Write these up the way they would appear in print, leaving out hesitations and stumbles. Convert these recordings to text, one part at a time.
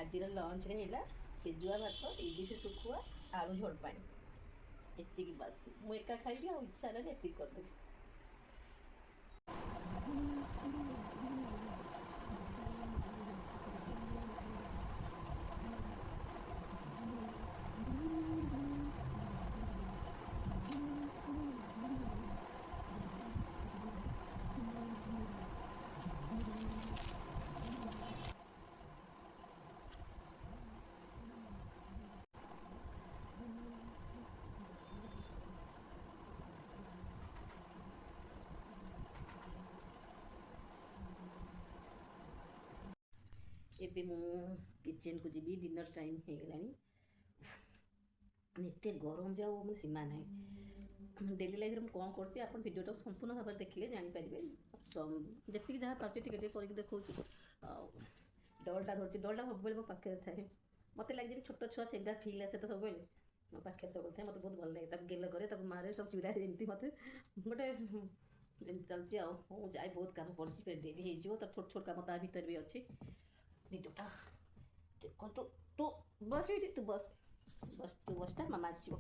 ଆଜିର ଲଞ୍ଚରେ ହେଲା ପେଜୁଆ ଭାତ, ଇଲିଶି ଶୁଖୁଆ, ଆଳୁ ଝୋଳ ପାଣି। ଏତିକି ବାସ୍। ମୁଁ ଏକା ଖାଇବି ଆଉ ଇଚ୍ଛା ହେଲାନି ଏତିକି କରିଦେବି। ଏବେ ମୁଁ କିଚେନ୍କୁ ଯିବି, ଡିନର୍ ଟାଇମ୍ ହେଇଗଲାଣି। ଏତେ ଗରମ ଯେ ଆଉ ମାନେ ସୀମା ନାହିଁ। ଡେଲି ଲାଇଫ୍ରେ ମୁଁ କ'ଣ କରୁଛି ଆପଣ ଭିଡ଼ିଓଟା ସମ୍ପୂର୍ଣ୍ଣ ଭାବରେ ଦେଖିଲେ ଜାଣିପାରିବେ। ଯେତିକି ଯାହା ପାରୁଛି ଟିକେ ଟିକେ କରିକି ଦେଖାଉଛି। ଆଉ ଡଲ୍ଟା ଧରୁଛି, ଡଲ୍ଟା ସବୁବେଳେ ମୋ ପାଖରେ ଥାଏ। ମୋତେ ଲାଗେ ଯେମିତି ଛୋଟ ଛୁଆ ସେମିତି ଫିଲ୍ ଆସେ ତ ସବୁବେଳେ ମୋ ପାଖରେ ସବୁବେଳେ ଥାଏ। ମୋତେ ବହୁତ ଭଲ ଲାଗେ, ତାକୁ ଗେଲ କରେ, ତାକୁ ମାରେ, ସବୁ ଚିଡ଼ା ଏମିତି ମୋତେ ଗୋଟେ ଏମିତି ଚାଲିଛି। ଆଉ ମୁଁ ଯାଏ, ବହୁତ କାମ ପଡ଼ିଛି, ଡେରି ହେଇଯିବ। ତ ଛୋଟ ଛୋଟ କାମ ତା ଭିତରେ ବି ଅଛି। ଭିଡ଼ିଓଟା ଦେଖନ୍ତୁ। ତୁ ବସ ଏଇଠି, ତୁ ବସ ତୁ ବସଟା ମାମା ଆସିବ।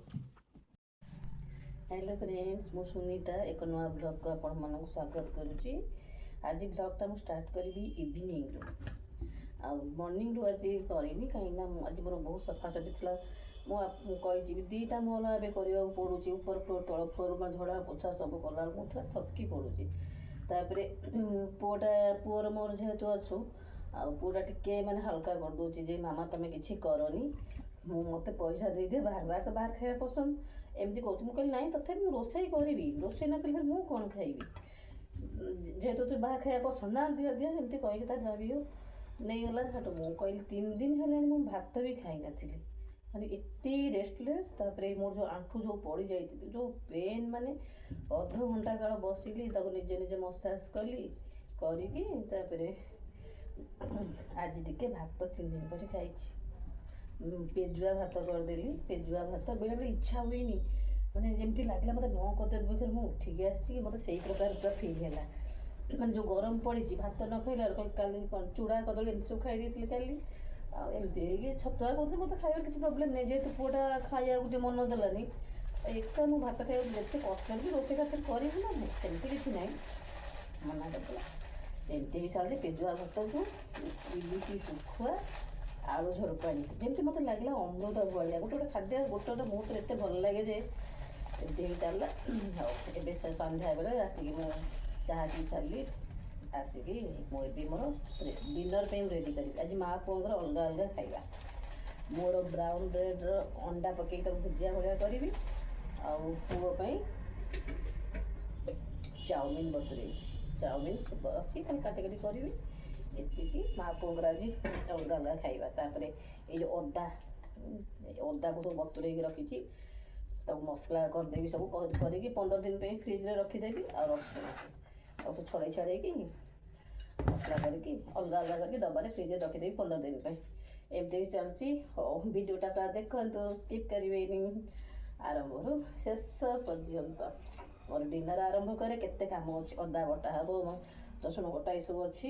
ହ୍ୟାଲୋ ଫ୍ରେଣ୍ଡସ୍, ମୁଁ ସୁନିତା ଏକ ନୂଆ ବ୍ଲଗ୍କୁ ଆପଣମାନଙ୍କୁ ସ୍ୱାଗତ କରୁଛି। ଆଜି ବ୍ଲଗ୍ଟା ମୁଁ ଷ୍ଟାର୍ଟ କରିବି ଇଭିନିଂରୁ। ଆଉ ମର୍ଣ୍ଣିଂରୁ ଆଜି କରିନି, କାହିଁକିନା ଆଜି ମୋର ବହୁତ ସଫାସଫି ଥିଲା। ମୁଁ କହିଛି 2ଟା ମହଲା ଏବେ କରିବାକୁ ପଡ଼ୁଛି। ଉପର ଫ୍ଲୋର୍ ତଳ ଫ୍ଲୋର୍ ଝଡ଼ା ପୋଛା ସବୁ କଲାବେଳକୁ ମୁଁ ଥକି ପଡ଼ୁଛି। ତାପରେ ପୁଅର ମୋର ଯେହେତୁ ଅଛୁ, ଆଉ ପୁଅଟା ଟିକେ ମାନେ ହାଲକା କରିଦେଉଛି ଯେ ମାମା ତମେ କିଛି କରନି, ମୋତେ ପଇସା ଦେଇଦିଅ, ବାହାର ଖାଇବା ପସନ୍ଦ, ଏମିତି କହୁଛି। ମୁଁ କହିଲି ନାଇଁ, ତଥାପି ମୁଁ ରୋଷେଇ କରିବି, ରୋଷେଇ ନ କଲେ ମୁଁ କ'ଣ ଖାଇବି, ଯେହେତୁ ତୁ ବାହାର ଖାଇବା ପସନ୍ଦ, ନା ଦିଅ ଏମିତି କହିକି ତା ଯାହା ବି ହଉ ନେଇଗଲା। ସେଠୁ ମୁଁ କହିଲି 3 ଦିନ ହେଲାଣି ମୁଁ ଭାତ ବି ଖାଇନଥିଲି, ମାନେ ଏତେ ରେଷ୍ଟଲେସ୍। ତାପରେ ମୋର ଯେଉଁ ଆଣ୍ଠୁ ଯେଉଁ ପଡ଼ିଯାଇଥିଲି, ଯେଉଁ ପେନ୍, ମାନେ ଅଧଘଣ୍ଟା କାଳ ବସିଲି, ତାକୁ ନିଜେ ମସାଜ କରିକି ତାପରେ ଆଜି ଟିକେ ଭାତ 3 ଦିନ ପରେ ଖାଇଛି। ପେଜୁଆ ଭାତ କରିଦେଲି। ପେଜୁଆ ଭାତ ବେଳେବେଳେ ଇଚ୍ଛା ହୁଏନି, ମାନେ ଯେମିତି ଲାଗିଲା ମୋତେ 9 କଦଳୀ ପାଖରେ ମୁଁ ଉଠିକି ଆସିଛି, ମୋତେ ସେଇ ପ୍ରକାର ପୁରା ଫିଲ୍ ହେଲା। ମାନେ ଯେଉଁ ଗରମ ପଡ଼ିଛି, ଭାତ ନ ଖାଇଲା କାଲି କ'ଣ ଚୁଡ଼ା କଦଳୀ ଏମିତି ସବୁ ଖାଇ ଦେଇଥିଲି କାଲି। ଆଉ ଏମିତି ହେଇକି ଛତୁଆ କହୁଥିଲି, ମୋତେ ଖାଇବାର କିଛି ପ୍ରୋବ୍ଲେମ୍ ନାହିଁ, ଯେହେତୁ ପୁଅଟା ଖାଇବାକୁ ଟିକେ ମନ ଦେଲାନି। ଏକା ମୁଁ ଭାତ ଖାଇବାକୁ ଯେତେ କଷ୍ଟ ବି ରୋଷେଇଟା କରିବି ନା, ନାହିଁ ସେମିତି କିଛି ନାହିଁ, ମନା କରିଦେଲା। ଏମିତି ବି ଚାଲିଛି। ପେଜୁଆ ଭାତକୁ ଇଲିଶି ଶୁଖୁଆ, ଆଳୁ ଝୋଳ ପାଣି, ଯେମିତି ମୋତେ ଲାଗିଲା ଅମୃତ ଭଳିଆ। ଗୋଟେ ଖାଦ୍ୟ ଗୋଟେ ମୁହୂର୍ତ୍ତରେ ଏତେ ଭଲ ଲାଗେ ଯେ ଏମିତି ହେଇ ଚାଲିଲା। ଆଉ ଏବେ ସନ୍ଧ୍ୟାବେଳେ ଆସିକି ମୁଁ ଚାହା ପିଇ ସାରିଲି। ଆସିକି ମୁଁ ଏବେ ମୋର ଡିନର୍ ପାଇଁ ରେଡ଼ି କରିବି। ଆଜି ମା ପୁଅଙ୍କର ଅଲଗା ଅଲଗା ଖାଇବା। ମୋର ବ୍ରାଉନ୍ ବ୍ରେଡ଼୍ର ଅଣ୍ଡା ପକାଇକି ତାକୁ ଭୁଜିଆ ଭଳିଆ କରିବି। ଆଉ ପୁଅ ପାଇଁ ଚାଉମିନ୍ ବତୁରେଇଛି, ଚାଉମିନ୍ ଅଛି, ଖାଲି କାଟି କରିବି। ଏତିକି। ମା ପୁଅଙ୍କର ଆଜି ଅଲଗା ଅଲଗା ଖାଇବା। ତାପରେ ଏଇ ଯେଉଁ ଅଦାକୁ ସବୁ ବତୁରେଇକି ରଖିଛି, ତାକୁ ମସଲା କରିଦେବି, ସବୁ କରିକି 15 ଦିନ ପାଇଁ ଫ୍ରିଜ୍ରେ ରଖିଦେବି। ଆଉ ରସୁଣ ଆଉ ସବୁ ଛଡ଼େଇକି ମସଲା କରିକି ଅଲଗା ଅଲଗା କରିକି ଡବାରେ ଫ୍ରିଜ୍ରେ ରଖିଦେବି 15 ଦିନ ପାଇଁ। ଏମିତି ବି ଚାଲିଛି। ହଉ, ଭିଡ଼ିଓଟା ପୁରା ଦେଖନ୍ତୁ, ସ୍କିପ୍ କରିବେନି, ଆରମ୍ଭରୁ ଶେଷ ପର୍ଯ୍ୟନ୍ତ। ମୋର ଡିନର୍ ଆରମ୍ଭ କରେ, କେତେ କାମ ଅଛି, ଅଦା ବଟା ହେବ, ରସୁଣ ବଟା ଏସବୁ ଅଛି।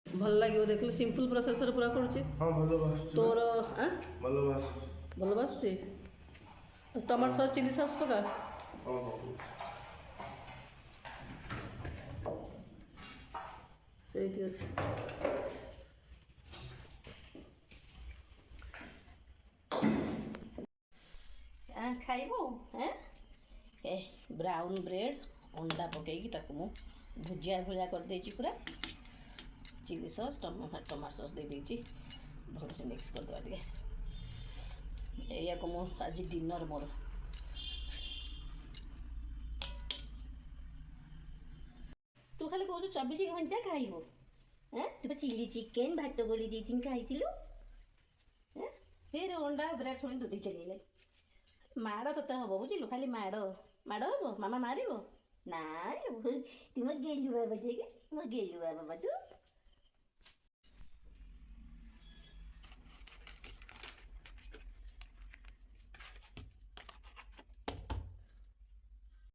ଭଲ ଲାଗିବ ଦେଖିଲେ, ସିମ୍ପଲ୍ ପ୍ରୋସେସ୍ରେ ପୁରା କରୁଛି। ହଁ, ଭଲ ବାସୁଛି ତୋର ଭଲ ବାସୁଛି। ଟମାଟୋ ସସ୍, ଚିଲି ସସ୍ ପକା। ସେଇଠି ଅଛି। ଖାଇବୁ? ବ୍ରାଉନ୍ ବ୍ରେଡ଼୍ ଅଣ୍ଡା ପକାଇକି ତାକୁ ମୁଁ ଭୁଜିଆ ଭଳିଆ କରିଦେଇଛି ପୁରା। ଚିଲି ସସ୍, ଟମାଟୋ ସସ୍ ଦେଇଦେଇଛି, ଭଲସେ ମିକ୍ସ କରିଦେବା ଟିକେ। ଏଇଆକୁ ମୁଁ ଆଜି ଡିନର୍ ମୋର। ତୁ ଖାଲି କହୁଛୁ 24 ଘଣ୍ଟା ଖାଇବୁ। ତୁ ଚିଲି ଚିକେନ୍ ଭାତ ବୋଲି ଦେଇଥିଲି ଖାଇଥିଲୁ। ଫେର ଅଣ୍ଡା ବ୍ରେଡ଼୍ ଶୁଣି ଦୁଧି ଚଲେଇଲେ। ମାଡ଼ ତୋତେ ହବ, ବୁଝିଲୁ? ଖାଲି ମାଡ଼ ହବ, ମାମା ମାରିବ? ନାଇଁ, ତୁ ମୋ ଗେଲୁ ବାବା, ମୋ ଗେଲୁ ବାବା ତୁ।